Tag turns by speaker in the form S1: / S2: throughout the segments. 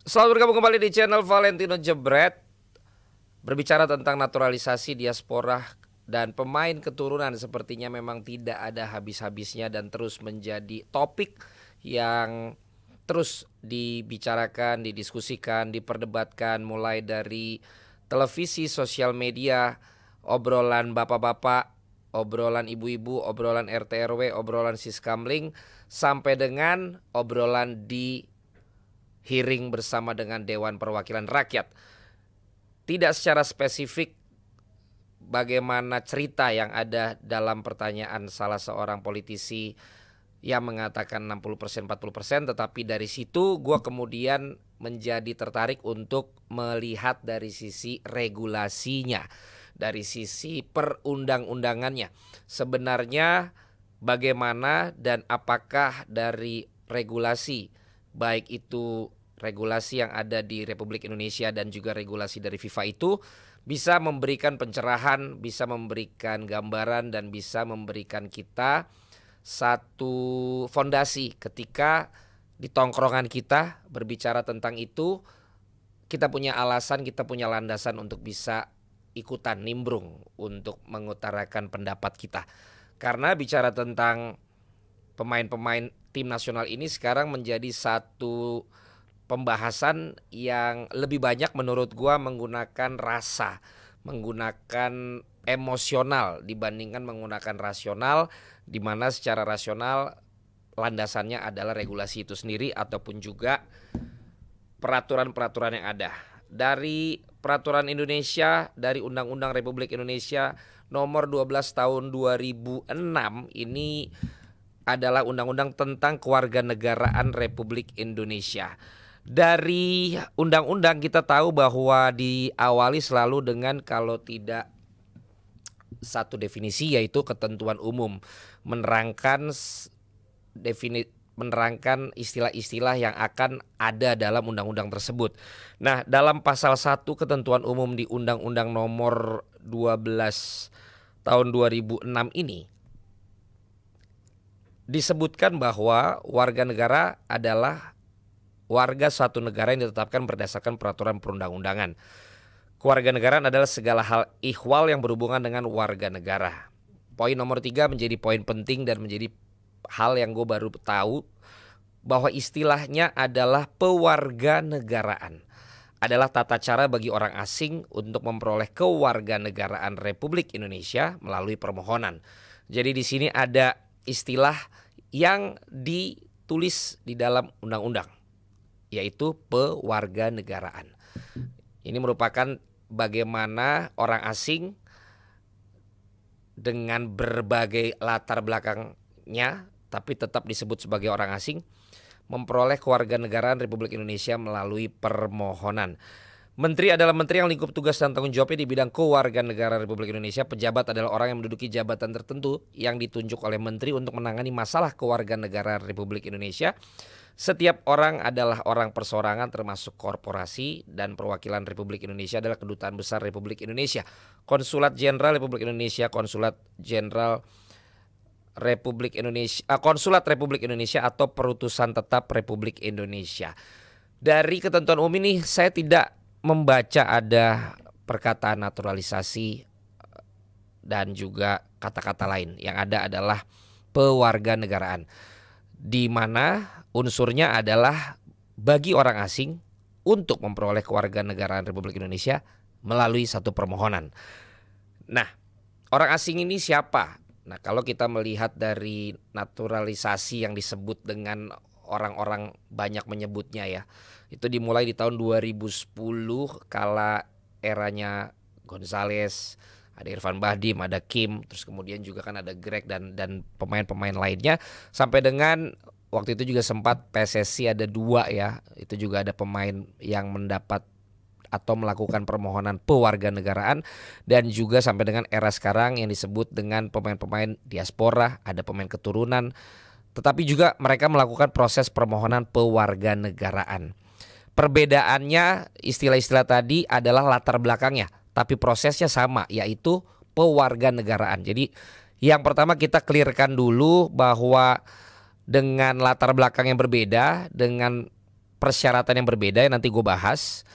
S1: Selamat bergabung kembali di channel Valentino Jebret. Berbicara tentang naturalisasi diaspora dan pemain keturunan, sepertinya memang tidak ada habis-habisnya dan terus menjadi topik yang terus dibicarakan, didiskusikan, diperdebatkan, mulai dari televisi, sosial media, obrolan bapak-bapak, obrolan ibu-ibu, obrolan RT RW, obrolan siskamling, sampai dengan obrolan di hearing bersama dengan Dewan Perwakilan Rakyat. Tidak secara spesifik bagaimana cerita yang ada dalam pertanyaan salah seorang politisi yang mengatakan 60% 40%, tetapi dari situ gue kemudian menjadi tertarik untuk melihat dari sisi regulasinya, dari sisi perundang-undangannya. Sebenarnya bagaimana dan apakah dari regulasi, baik itu regulasi yang ada di Republik Indonesia dan juga regulasi dari FIFA itu bisa memberikan pencerahan, bisa memberikan gambaran, dan bisa memberikan kita satu fondasi ketika di tongkrongan kita berbicara tentang itu. Kita punya alasan, kita punya landasan untuk bisa ikutan nimbrung untuk mengutarakan pendapat kita. Karena bicara tentang pemain-pemain tim nasional ini sekarang menjadi satu pembahasan yang lebih banyak menurut gua menggunakan rasa, menggunakan emosional dibandingkan menggunakan rasional, di mana secara rasional landasannya adalah regulasi itu sendiri ataupun juga peraturan-peraturan yang ada. Dari peraturan Indonesia, dari Undang-Undang Republik Indonesia nomor 12 tahun 2006, ini adalah undang-undang tentang kewarganegaraan Republik Indonesia. Dari undang-undang kita tahu bahwa diawali selalu dengan kalau tidak satu definisi, yaitu ketentuan umum, menerangkan istilah-istilah yang akan ada dalam undang-undang tersebut. Nah, dalam pasal 1 ketentuan umum di Undang-Undang nomor 12 tahun 2006 ini disebutkan bahwa warga negara adalah warga suatu negara yang ditetapkan berdasarkan peraturan perundang-undangan. Kewarganegaraan adalah segala hal ihwal yang berhubungan dengan warga negara. Poin nomor 3 menjadi poin penting dan menjadi hal yang gue baru tahu, bahwa istilahnya adalah pewarganegaraan. Adalah tata cara bagi orang asing untuk memperoleh kewarganegaraan Republik Indonesia melalui permohonan. Jadi di sini ada istilah yang ditulis di dalam undang-undang, yaitu pewarganegaraan. Ini merupakan bagaimana orang asing dengan berbagai latar belakangnya, tapi tetap disebut sebagai orang asing, memperoleh kewarganegaraan Republik Indonesia melalui permohonan. Menteri adalah menteri yang lingkup tugas dan tanggung jawabnya di bidang kewarganegaraan Republik Indonesia. Pejabat adalah orang yang menduduki jabatan tertentu yang ditunjuk oleh menteri untuk menangani masalah kewarganegaraan Republik Indonesia. Setiap orang adalah orang perseorangan termasuk korporasi, dan perwakilan Republik Indonesia adalah Kedutaan Besar Republik Indonesia, Konsulat Jenderal Republik Indonesia, Konsulat Jenderal Republik Indonesia, Konsulat Republik Indonesia atau Perutusan Tetap Republik Indonesia. Dari ketentuan umum ini saya tidak membaca ada perkataan naturalisasi dan juga kata-kata lain. Yang ada adalah pewarganegaraan, di mana unsurnya adalah bagi orang asing untuk memperoleh kewarganegaraan Republik Indonesia melalui satu permohonan. Nah, orang asing ini siapa? Nah, kalau kita melihat dari naturalisasi yang disebut dengan orang-orang banyak menyebutnya ya, itu dimulai di tahun 2010 kala eranya Gonzales, ada Irfan Bahdim, ada Kim, terus kemudian juga kan ada Greg dan pemain-pemain lainnya, sampai dengan waktu itu juga sempat PSSI ada 2 ya, itu juga ada pemain yang mendapat atau melakukan permohonan pewarganegaraan, dan juga sampai dengan era sekarang yang disebut dengan pemain-pemain diaspora, ada pemain keturunan, tetapi juga mereka melakukan proses permohonan pewarganegaraan. Perbedaannya istilah-istilah tadi adalah latar belakangnya, tapi prosesnya sama, yaitu pewarganegaraan. Jadi yang pertama kita clearkan dulu bahwa dengan latar belakang yang berbeda, dengan persyaratan yang berbeda yang nanti gue bahas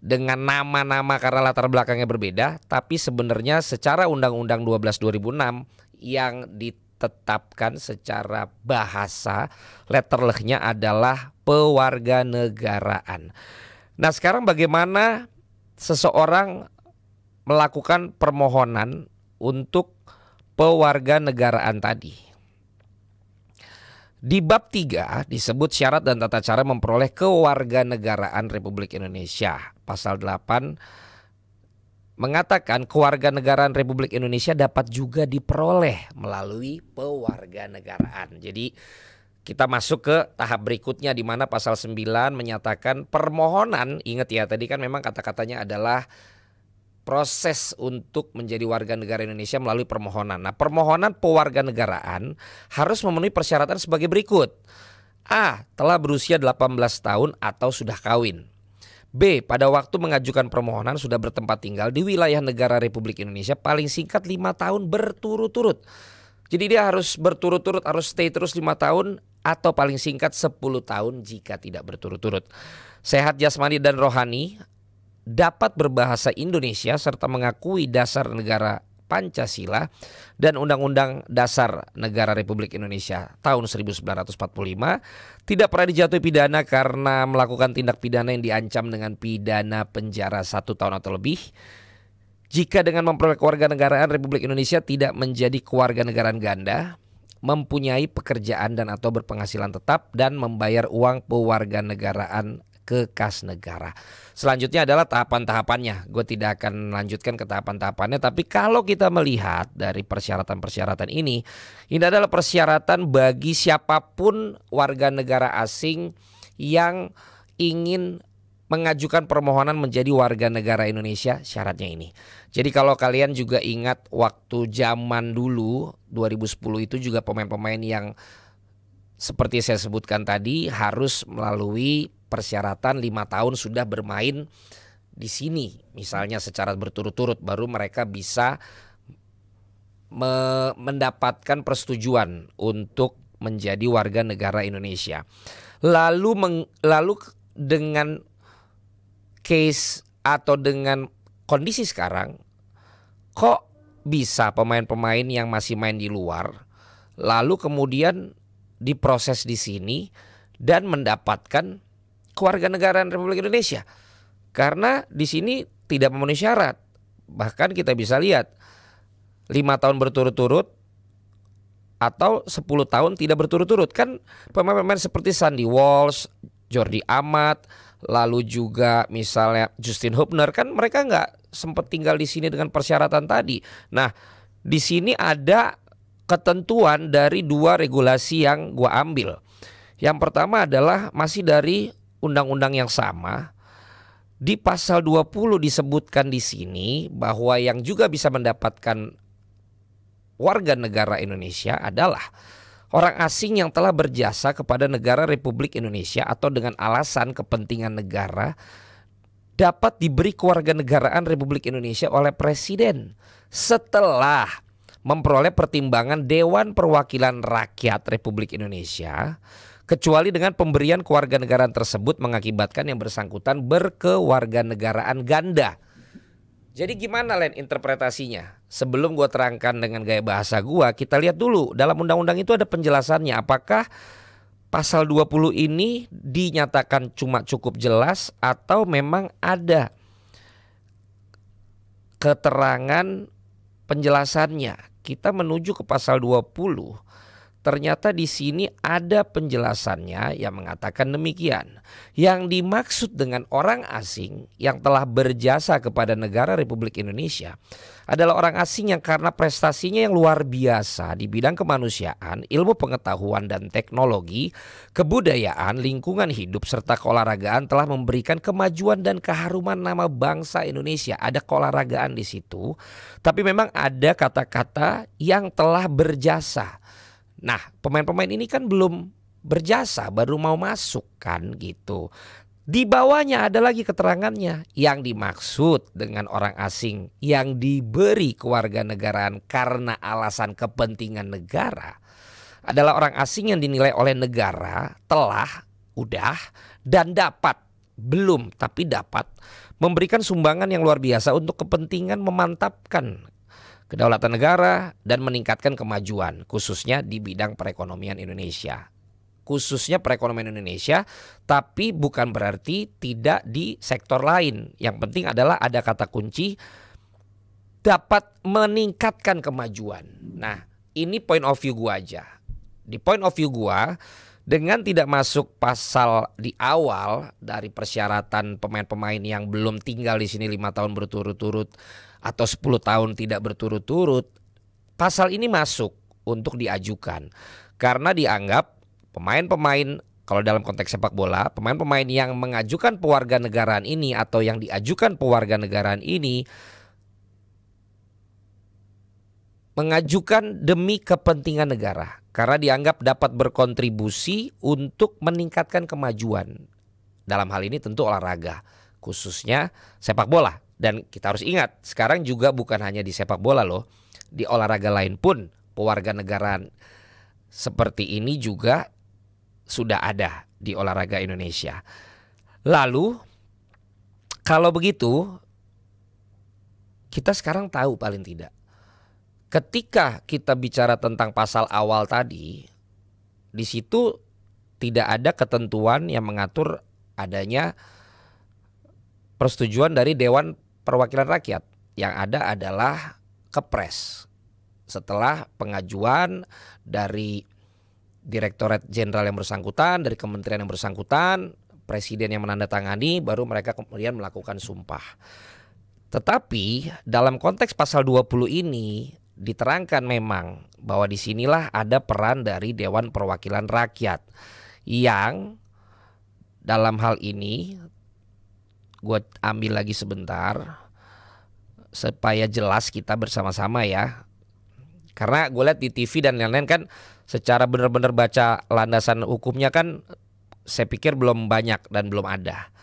S1: dengan nama-nama karena latar belakangnya berbeda, tapi sebenarnya secara Undang-Undang 12 2006 yang ditetapkan secara bahasa letterlehnya adalah pewarganegaraan. Nah, sekarang bagaimana seseorang melakukan permohonan untuk pewarganegaraan tadi? Di bab 3 disebut syarat dan tata cara memperoleh kewarganegaraan Republik Indonesia. Pasal 8 mengatakan kewarganegaraan Republik Indonesia dapat juga diperoleh melalui pewarganegaraan. Jadi kita masuk ke tahap berikutnya di mana pasal 9 menyatakan permohonan, ingat ya tadi kan memang kata-katanya adalah proses untuk menjadi warga negara Indonesia melalui permohonan. Nah, permohonan pewarganegaraan harus memenuhi persyaratan sebagai berikut. A. Telah berusia 18 tahun atau sudah kawin. B. Pada waktu mengajukan permohonan sudah bertempat tinggal di wilayah negara Republik Indonesia paling singkat 5 tahun berturut-turut. Jadi dia harus berturut-turut, harus stay terus 5 tahun atau paling singkat 10 tahun jika tidak berturut-turut. Sehat jasmani dan rohani, dapat berbahasa Indonesia serta mengakui dasar negara Pancasila dan Undang-Undang Dasar Negara Republik Indonesia tahun 1945, tidak pernah dijatuhi pidana karena melakukan tindak pidana yang diancam dengan pidana penjara 1 tahun atau lebih. Jika dengan memperoleh kewarganegaraan Republik Indonesia tidak menjadi kewarganegaraan ganda, mempunyai pekerjaan dan atau berpenghasilan tetap dan membayar uang pewarganegaraan ke kas negara. Selanjutnya adalah tahapan-tahapannya. Gue tidak akan melanjutkan ke tahapan-tahapannya, tapi kalau kita melihat dari persyaratan-persyaratan ini adalah persyaratan bagi siapapun warga negara asing yang ingin mengajukan permohonan menjadi warga negara Indonesia, syaratnya ini. Jadi kalau kalian juga ingat waktu zaman dulu 2010 itu juga pemain-pemain yang seperti saya sebutkan tadi harus melalui persyaratan 5 tahun sudah bermain di sini misalnya secara berturut-turut baru mereka bisa mendapatkan persetujuan untuk menjadi warga negara Indonesia. Lalu dengan case atau dengan kondisi sekarang kok bisa pemain-pemain yang masih main di luar lalu kemudian diproses di sini dan mendapatkan kewarganegaraan Republik Indonesia, karena di sini tidak memenuhi syarat. Bahkan kita bisa lihat 5 tahun berturut-turut atau 10 tahun tidak berturut-turut. Kan pemain-pemain seperti Sandy Walsh, Jordi Amat, lalu juga misalnya Justin Hubner, kan mereka nggak sempat tinggal di sini dengan persyaratan tadi. Nah, di sini ada ketentuan dari 2 regulasi yang gua ambil. Yang pertama adalah masih dari undang-undang yang sama. Di pasal 20 disebutkan di sini bahwa yang juga bisa mendapatkan warga negara Indonesia adalah orang asing yang telah berjasa kepada negara Republik Indonesia atau dengan alasan kepentingan negara dapat diberi kewarganegaraan Republik Indonesia oleh Presiden setelah memperoleh pertimbangan Dewan Perwakilan Rakyat Republik Indonesia, kecuali dengan pemberian kewarganegaraan tersebut mengakibatkan yang bersangkutan berkewarganegaraan ganda. Jadi gimana Len interpretasinya? Sebelum gue terangkan dengan gaya bahasa gue, kita lihat dulu dalam undang-undang itu ada penjelasannya. Apakah pasal 20 ini dinyatakan cuma cukup jelas atau memang ada keterangan penjelasannya? Kita menuju ke pasal 20. Ternyata di sini ada penjelasannya yang mengatakan demikian. Yang dimaksud dengan orang asing yang telah berjasa kepada negara Republik Indonesia adalah orang asing yang karena prestasinya yang luar biasa di bidang kemanusiaan, ilmu pengetahuan dan teknologi, kebudayaan, lingkungan hidup serta keolahragaan telah memberikan kemajuan dan keharuman nama bangsa Indonesia. Ada keolahragaan di situ, tapi memang ada kata-kata yang telah berjasa. Nah, pemain-pemain ini kan belum berjasa, baru mau masuk kan gitu. Di bawahnya ada lagi keterangannya. Yang dimaksud dengan orang asing yang diberi kewarganegaraan karena alasan kepentingan negara adalah orang asing yang dinilai oleh negara telah udah, dan dapat, belum tapi dapat memberikan sumbangan yang luar biasa untuk kepentingan memantapkan kedaulatan negara dan meningkatkan kemajuan khususnya di bidang perekonomian Indonesia. Khususnya perekonomian Indonesia, tapi bukan berarti tidak di sektor lain. Yang penting adalah ada kata kunci dapat meningkatkan kemajuan. Nah, ini point of view gua aja. Di point of view gua, dengan tidak masuk pasal di awal dari persyaratan pemain-pemain yang belum tinggal di sini 5 tahun berturut-turut atau 10 tahun tidak berturut-turut, pasal ini masuk untuk diajukan karena dianggap pemain-pemain, kalau dalam konteks sepak bola, pemain-pemain yang mengajukan pewarganegaraan ini atau yang diajukan pewarganegaraan ini mengajukan demi kepentingan negara karena dianggap dapat berkontribusi untuk meningkatkan kemajuan. Dalam hal ini tentu olahraga, khususnya sepak bola. Dan kita harus ingat, sekarang juga bukan hanya di sepak bola loh, di olahraga lain pun pewarganegaraan seperti ini juga sudah ada di olahraga Indonesia. Lalu kalau begitu kita sekarang tahu paling tidak, ketika kita bicara tentang pasal awal tadi, di situ tidak ada ketentuan yang mengatur adanya persetujuan dari Dewan Perwakilan Rakyat. Yang ada adalah Kepres. Setelah pengajuan dari Direktorat Jenderal yang bersangkutan, dari kementerian yang bersangkutan, presiden yang menandatangani, baru mereka kemudian melakukan sumpah. Tetapi dalam konteks pasal 20 ini diterangkan memang bahwa disinilah ada peran dari Dewan Perwakilan Rakyat yang dalam hal ini gue ambil lagi sebentar supaya jelas kita bersama-sama ya. Karena gue lihat di TV dan lain-lain kan secara benar-benar baca landasan hukumnya kan saya pikir belum banyak dan belum ada.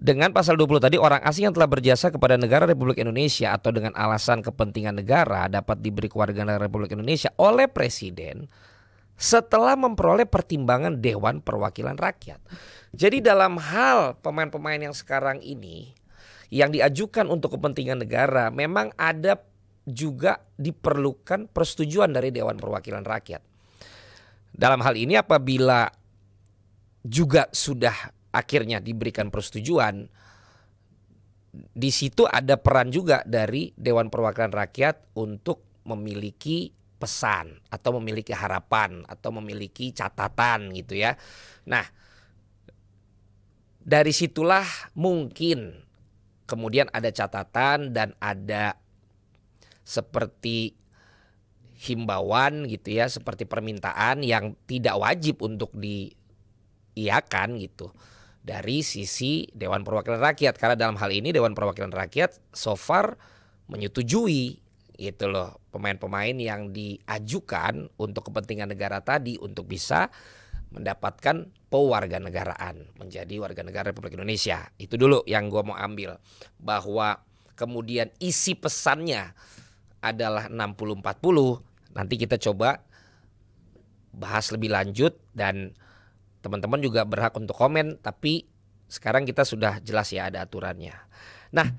S1: Dengan pasal 20 tadi, orang asing yang telah berjasa kepada negara Republik Indonesia atau dengan alasan kepentingan negara dapat diberi kewarganegaraan Republik Indonesia oleh Presiden setelah memperoleh pertimbangan Dewan Perwakilan Rakyat. Jadi dalam hal pemain-pemain yang sekarang ini yang diajukan untuk kepentingan negara memang ada juga diperlukan persetujuan dari Dewan Perwakilan Rakyat. Dalam hal ini apabila juga sudah akhirnya diberikan persetujuan, di situ ada peran juga dari Dewan Perwakilan Rakyat untuk memiliki pesan atau memiliki harapan atau memiliki catatan gitu ya. Nah, dari situlah mungkin kemudian ada catatan dan ada seperti himbauan gitu ya, seperti permintaan yang tidak wajib untuk diiyakan gitu dari sisi Dewan Perwakilan Rakyat, karena dalam hal ini Dewan Perwakilan Rakyat so far menyetujui gitu loh pemain-pemain yang diajukan untuk kepentingan negara tadi untuk bisa mendapatkan pewarganegaraan, menjadi warga negara Republik Indonesia. Itu dulu yang gue mau ambil, bahwa kemudian isi pesannya adalah 60-40. Nanti kita coba bahas lebih lanjut dan teman-teman juga berhak untuk komen, tapi sekarang kita sudah jelas ya ada aturannya. Nah,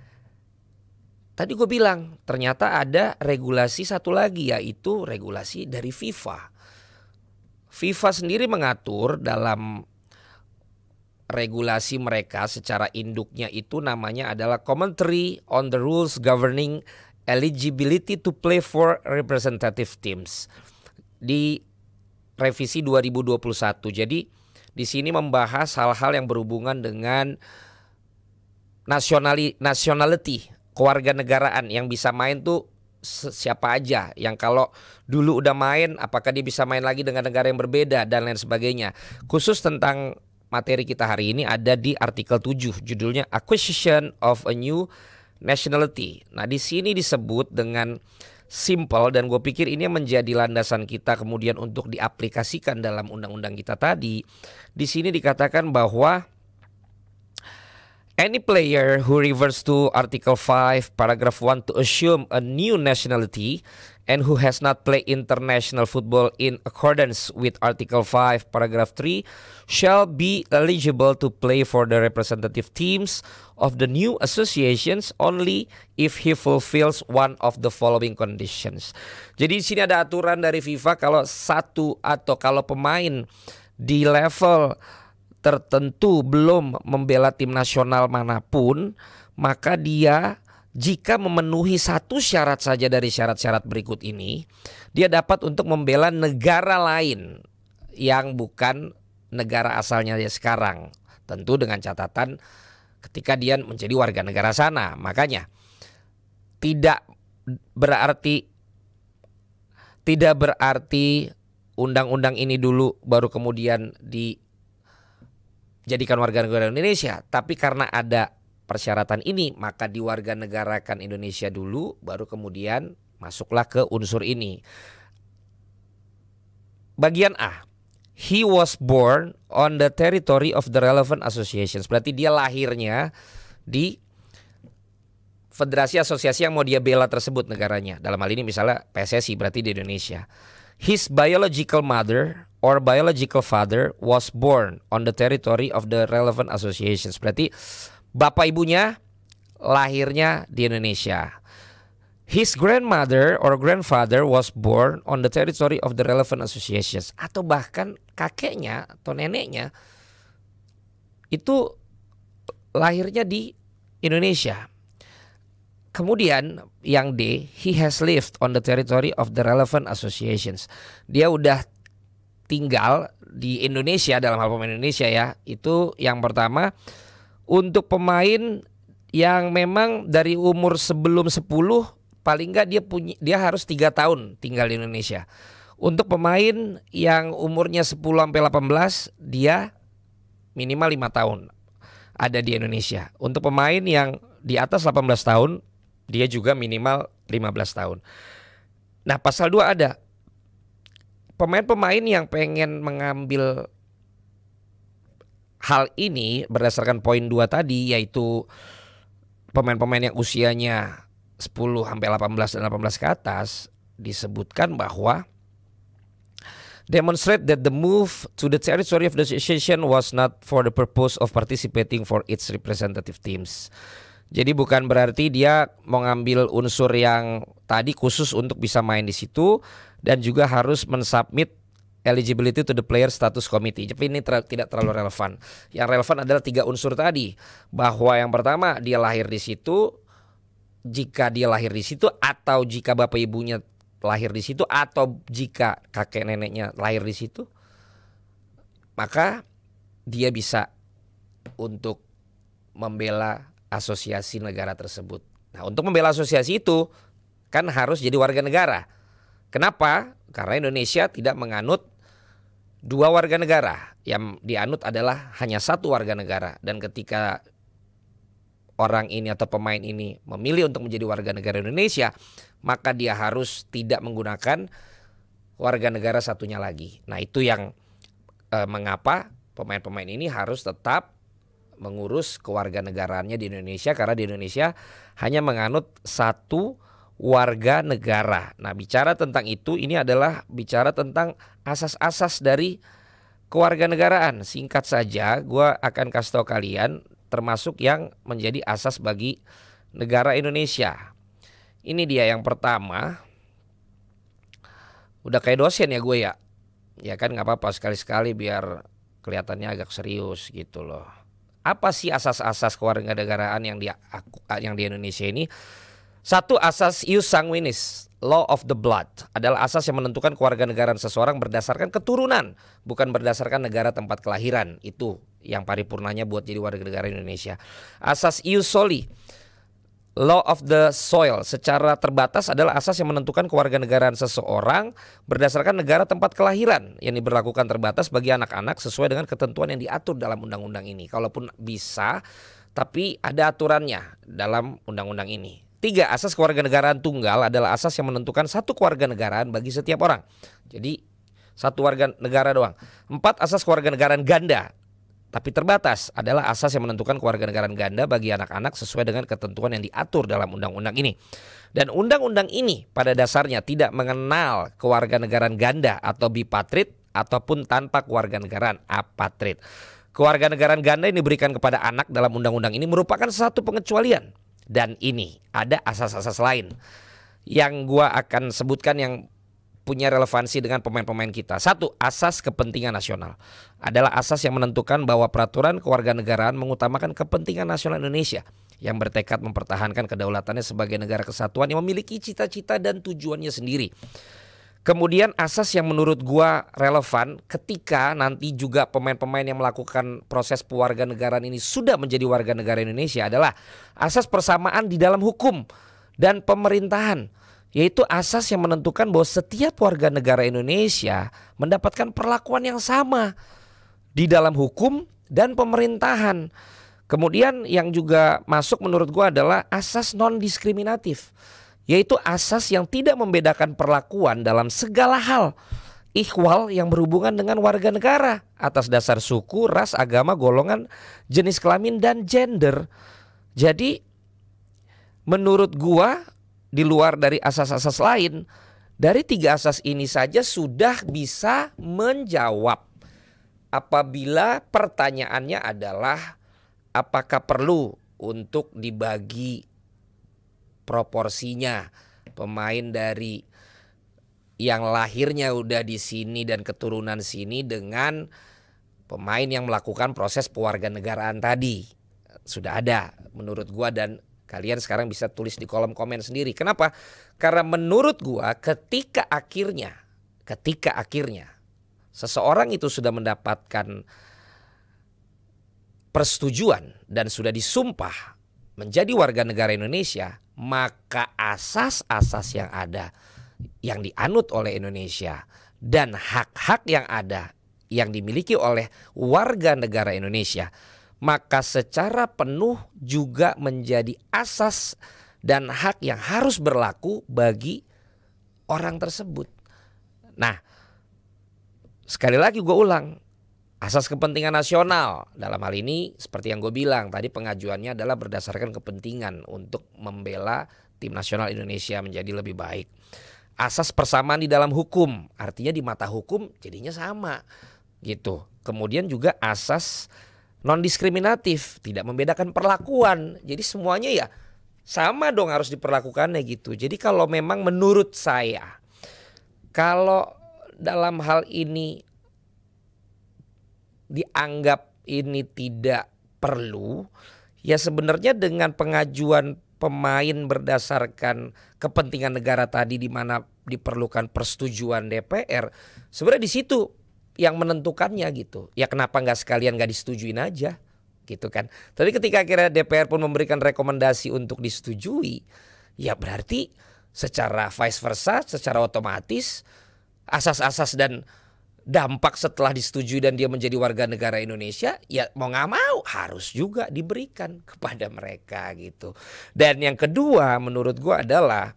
S1: tadi gue bilang ternyata ada regulasi satu lagi, yaitu regulasi dari FIFA. FIFA sendiri mengatur dalam regulasi mereka secara induknya itu namanya adalah Commentary on the Rules Governing Eligibility to Play for Representative Teams di revisi 2021. Jadi di sini membahas hal-hal yang berhubungan dengan nationality, kewarganegaraan yang bisa main tuh siapa aja, yang kalau dulu udah main apakah dia bisa main lagi dengan negara yang berbeda dan lain sebagainya. Khusus tentang materi kita hari ini ada di artikel 7, judulnya Acquisition of a New Nationality. Nah, di sini disebut dengan simple dan gue pikir ini menjadi landasan kita kemudian untuk diaplikasikan dalam undang-undang kita tadi. Di sini dikatakan bahwa Any player who refers to Article 5, Paragraph 1 to assume a new nationality and who has not played international football in accordance with Article 5, Paragraph 3 shall be eligible to play for the representative teams of the new associations only if he fulfills one of the following conditions. Jadi di sini ada aturan dari FIFA kalau kalau pemain di level tertentu belum membela tim nasional manapun, maka dia jika memenuhi satu syarat saja dari syarat-syarat berikut ini, dia dapat untuk membela negara lain yang bukan negara asalnya dia sekarang. Tentu dengan catatan ketika dia menjadi warga negara sana. Makanya tidak berarti undang-undang ini dulu baru kemudian dijadikan warga negara Indonesia, tapi karena ada persyaratan ini maka diwarganegarakan Indonesia dulu, baru kemudian masuklah ke unsur ini. Bagian A, he was born on the territory of the relevant associations. Berarti dia lahirnya di federasi asosiasi yang mau dia bela tersebut negaranya. Dalam hal ini misalnya PSSI, berarti di Indonesia. His biological mother or biological father was born on the territory of the relevant associations. Berarti bapak ibunya lahirnya di Indonesia. His grandmother or grandfather was born on the territory of the relevant associations. Atau bahkan kakeknya atau neneknya itu lahirnya di Indonesia. Kemudian yang D, he has lived on the territory of the relevant associations. Dia udah tinggal di Indonesia, dalam hal pemain Indonesia ya. Itu yang pertama. Untuk pemain yang memang dari umur sebelum 10 paling enggak dia harus 3 tahun tinggal di Indonesia. Untuk pemain yang umurnya 10 sampai 18 dia minimal 5 tahun ada di Indonesia. Untuk pemain yang di atas 18 tahun dia juga minimal 15 tahun. Nah, pasal 2 ada pemain-pemain yang pengen mengambil hal ini berdasarkan poin 2 tadi, yaitu pemain-pemain yang usianya 10 sampai 18 dan 18 ke atas, disebutkan bahwa demonstrate that the move to the territory of the association was not for the purpose of participating for its representative teams. Jadi bukan berarti dia mau ngambil unsur yang tadi khusus untuk bisa main di situ, dan juga harus mensubmit eligibility to the player status committee. Tapi ini tidak terlalu relevan. Yang relevan adalah 3 unsur tadi. Bahwa yang pertama dia lahir di situ, jika dia lahir di situ, atau jika bapak ibunya lahir di situ, atau jika kakek neneknya lahir di situ, maka dia bisa untuk membela asosiasi negara tersebut. Nah, untuk membela asosiasi itu kan harus jadi warga negara. Kenapa? Karena Indonesia tidak menganut 2 warga negara. Yang dianut adalah hanya 1 warga negara. Dan ketika orang ini atau pemain ini memilih untuk menjadi warga negara Indonesia, maka dia harus tidak menggunakan warga negara satunya lagi. Nah, itu yang mengapa pemain-pemain ini harus tetap mengurus kewarganegaraannya di Indonesia, karena di Indonesia hanya menganut 1 warga negara. Nah, bicara tentang itu, ini adalah bicara tentang asas-asas dari kewarganegaraan. Singkat saja, gue akan kasih tahu kalian termasuk yang menjadi asas bagi negara Indonesia. Ini dia yang pertama. Udah kayak dosen ya gue ya. Ya kan gak apa-apa, sekali-sekali biar kelihatannya agak serius gitu loh. Apa sih asas-asas kewarganegaraan yang di Indonesia ini? 1, asas ius sanguinis, law of the blood, adalah asas yang menentukan kewarganegaraan seseorang berdasarkan keturunan, bukan berdasarkan negara tempat kelahiran. Itu yang paripurnanya buat jadi warga negara Indonesia. Asas ius soli, law of the soil, secara terbatas adalah asas yang menentukan kewarganegaraan seseorang berdasarkan negara tempat kelahiran, yang diberlakukan terbatas bagi anak-anak sesuai dengan ketentuan yang diatur dalam undang-undang ini. Kalaupun bisa, tapi ada aturannya dalam undang-undang ini. 3, asas kewarganegaraan tunggal adalah asas yang menentukan 1 kewarganegaraan bagi setiap orang. Jadi 1 warga negara doang. 4, asas kewarganegaraan ganda. tapi terbatas adalah asas yang menentukan kewarganegaraan ganda bagi anak-anak sesuai dengan ketentuan yang diatur dalam undang-undang ini. Dan undang-undang ini pada dasarnya tidak mengenal kewarganegaraan ganda atau bipatrid ataupun tanpa kewarganegaraan apatrid. Kewarganegaraan ganda yang diberikan kepada anak dalam undang-undang ini merupakan satu pengecualian. Dan ini ada asas-asas lain yang gua akan sebutkan yang punya relevansi dengan pemain-pemain kita. Satu, asas kepentingan nasional adalah asas yang menentukan bahwa peraturan kewarganegaraan mengutamakan kepentingan nasional Indonesia yang bertekad mempertahankan kedaulatannya sebagai negara kesatuan yang memiliki cita-cita dan tujuannya sendiri. Kemudian asas yang menurut gua relevan ketika nanti juga pemain-pemain yang melakukan proses pewarganegaraan ini sudah menjadi warga negara Indonesia adalah asas persamaan di dalam hukum dan pemerintahan. Yaitu asas yang menentukan bahwa setiap warga negara Indonesia mendapatkan perlakuan yang sama di dalam hukum dan pemerintahan. Kemudian yang juga masuk menurut gua adalah asas non-diskriminatif. Yaitu asas yang tidak membedakan perlakuan dalam segala hal. Ikhwal yang berhubungan dengan warga negara atas dasar suku, ras, agama, golongan, jenis kelamin, dan gender. Jadi menurut gua di luar dari asas-asas lain, dari 3 asas ini saja sudah bisa menjawab apabila pertanyaannya adalah apakah perlu untuk dibagi proporsinya pemain dari yang lahirnya udah di sini dan keturunan sini dengan pemain yang melakukan proses pewarganegaraan tadi. Sudah ada menurut gua dan kalian sekarang bisa tulis di kolom komen sendiri. Kenapa? Karena menurut gua ketika akhirnya seseorang itu sudah mendapatkan persetujuan dan sudah disumpah menjadi warga negara Indonesia, maka asas-asas yang ada yang dianut oleh Indonesia dan hak-hak yang ada yang dimiliki oleh warga negara Indonesia, maka secara penuh juga menjadi asas dan hak yang harus berlaku bagi orang tersebut. Nah, sekali lagi gue ulang, asas kepentingan nasional dalam hal ini seperti yang gue bilang tadi, pengajuannya adalah berdasarkan kepentingan untuk membela tim nasional Indonesia menjadi lebih baik. Asas persamaan di dalam hukum, artinya di mata hukum jadinya sama gitu. Kemudian juga asas non-diskriminatif, tidak membedakan perlakuan. Jadi semuanya ya sama dong harus diperlakukannya gitu. Jadi kalau memang menurut saya, kalau dalam hal ini dianggap ini tidak perlu, ya sebenarnya dengan pengajuan pemain berdasarkan kepentingan negara tadi di mana diperlukan persetujuan DPR, sebenarnya di situ yang menentukannya gitu. Ya kenapa nggak sekalian nggak disetujuin aja gitu kan. Tapi ketika akhirnya DPR pun memberikan rekomendasi untuk disetujui, ya berarti secara vice versa, secara otomatis asas-asas dan dampak setelah disetujui dan dia menjadi warga negara Indonesia, ya mau nggak mau harus juga diberikan kepada mereka gitu. Dan yang kedua menurut gua adalah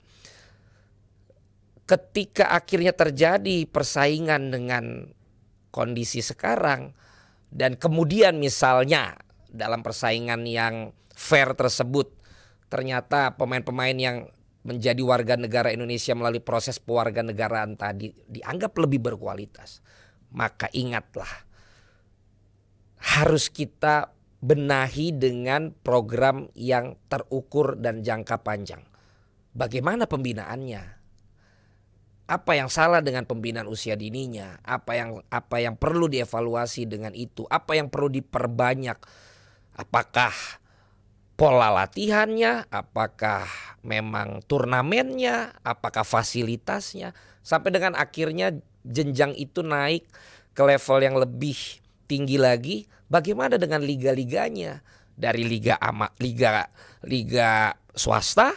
S1: ketika akhirnya terjadi persaingan dengan kondisi sekarang dan kemudian misalnya dalam persaingan yang fair tersebut ternyata pemain-pemain yang menjadi warga negara Indonesia melalui proses pewarganegaraan tadi dianggap lebih berkualitas, maka ingatlah harus kita benahi dengan program yang terukur dan jangka panjang. Bagaimana pembinaannya? Apa yang salah dengan pembinaan usia dininya? Apa yang perlu dievaluasi dengan itu? Apa yang perlu diperbanyak? Apakah pola latihannya? Apakah memang turnamennya? Apakah fasilitasnya? Sampai dengan akhirnya jenjang itu naik ke level yang lebih tinggi lagi. Bagaimana dengan liga-liganya? Dari liga swasta,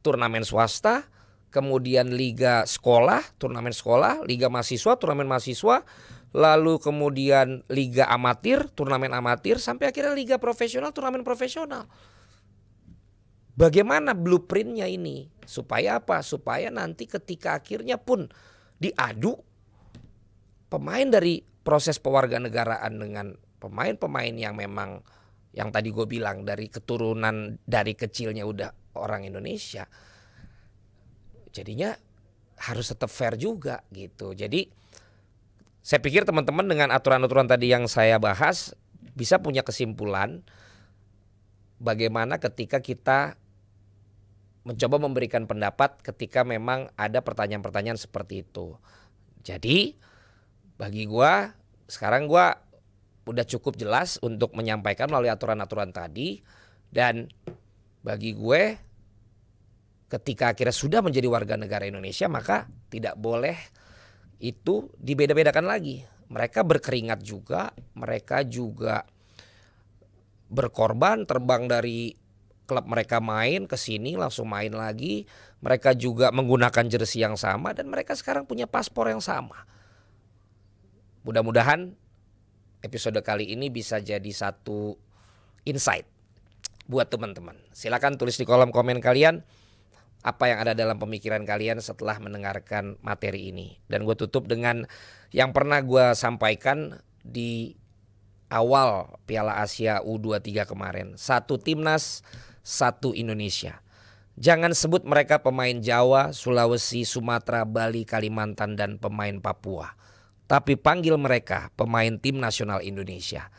S1: turnamen swasta, kemudian liga sekolah, turnamen sekolah, liga mahasiswa, turnamen mahasiswa, lalu kemudian liga amatir, turnamen amatir, sampai akhirnya liga profesional, turnamen profesional. Bagaimana blueprintnya ini? Supaya apa? Supaya nanti ketika akhirnya pun diadu, pemain dari proses pewarganegaraan dengan pemain-pemain yang memang yang tadi gue bilang dari keturunan dari kecilnya udah orang Indonesia, jadinya harus tetap fair juga gitu. Jadi saya pikir teman-teman dengan aturan-aturan tadi yang saya bahas bisa punya kesimpulan bagaimana ketika kita mencoba memberikan pendapat ketika memang ada pertanyaan-pertanyaan seperti itu. Jadi bagi gua sekarang gua udah cukup jelas untuk menyampaikan melalui aturan-aturan tadi, dan bagi gue ketika akhirnya sudah menjadi warga negara Indonesia maka tidak boleh itu dibeda-bedakan lagi. Mereka berkeringat juga, mereka juga berkorban terbang dari klub mereka main ke sini langsung main lagi, mereka juga menggunakan jersey yang sama dan mereka sekarang punya paspor yang sama. Mudah-mudahan episode kali ini bisa jadi satu insight buat teman-teman. Silakan tulis di kolom komen kalian apa yang ada dalam pemikiran kalian setelah mendengarkan materi ini. Dan gue tutup dengan yang pernah gue sampaikan di awal Piala Asia U23 kemarin. Satu timnas, satu Indonesia. Jangan sebut mereka pemain Jawa, Sulawesi, Sumatera, Bali, Kalimantan, dan pemain Papua. Tapi panggil mereka pemain tim nasional Indonesia.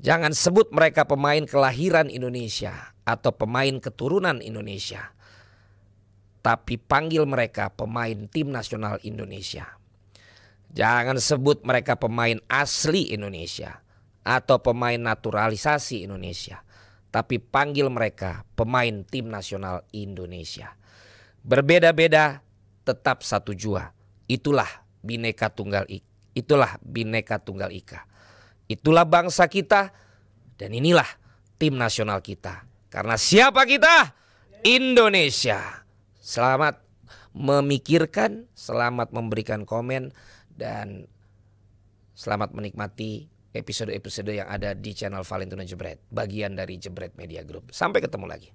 S1: Jangan sebut mereka pemain kelahiran Indonesia atau pemain keturunan Indonesia. Tapi panggil mereka pemain tim nasional Indonesia. Jangan sebut mereka pemain asli Indonesia atau pemain naturalisasi Indonesia. Tapi panggil mereka pemain tim nasional Indonesia. Berbeda-beda tetap satu jua. Itulah Bhinneka Tunggal Ika. Itulah Bhinneka Tunggal Ika. Itulah bangsa kita dan inilah tim nasional kita. Karena siapa kita? Indonesia. Selamat memikirkan, selamat memberikan komen, dan selamat menikmati episode-episode yang ada di channel Valentino Jebret, bagian dari Jebret Media Group. Sampai ketemu lagi.